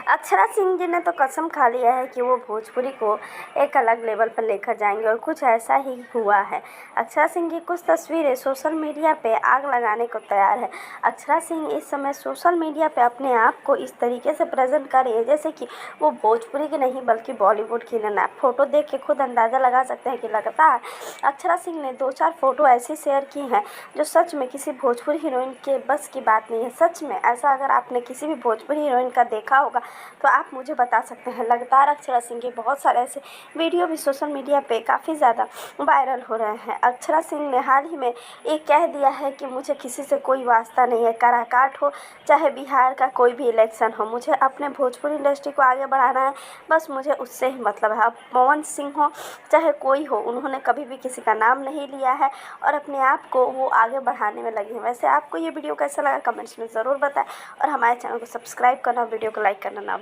अक्षरा सिंह जी ने तो कसम खा लिया है कि वो भोजपुरी को एक अलग लेवल पर लेकर जाएंगे और कुछ ऐसा ही हुआ है। अक्षरा सिंह की कुछ तस्वीरें सोशल मीडिया पे आग लगाने को तैयार है। अक्षरा सिंह इस समय सोशल मीडिया पे अपने आप को इस तरीके से प्रेजेंट कर रही है जैसे कि वो भोजपुरी की नहीं बल्कि बॉलीवुड की नैना। फोटो देख के खुद अंदाज़ा लगा सकते हैं कि लगातार अक्षरा सिंह ने 2-4 फोटो ऐसी शेयर की हैं जो सच में किसी भोजपुरी हीरोइन के बस की बात नहीं है। सच में ऐसा अगर आपने किसी भी भोजपुरी हीरोइन का देखा होगा तो आप मुझे बता सकते हैं। लगातार अक्षरा सिंह के बहुत सारे ऐसे वीडियो भी सोशल मीडिया पे काफ़ी ज़्यादा वायरल हो रहे हैं। अक्षरा सिंह ने हाल ही में ये कह दिया है कि मुझे किसी से कोई वास्ता नहीं है, काराकाट हो चाहे बिहार का कोई भी इलेक्शन हो, मुझे अपने भोजपुरी इंडस्ट्री को आगे बढ़ाना है, बस मुझे उससे ही मतलब है। अब पवन सिंह हो चाहे कोई हो, उन्होंने कभी भी किसी का नाम नहीं लिया है और अपने आप को वो आगे बढ़ाने में लगे हैं। वैसे आपको ये वीडियो कैसा लगा कमेंट्स में ज़रूर बताएं और हमारे चैनल को सब्सक्राइब करना, वीडियो को लाइक करना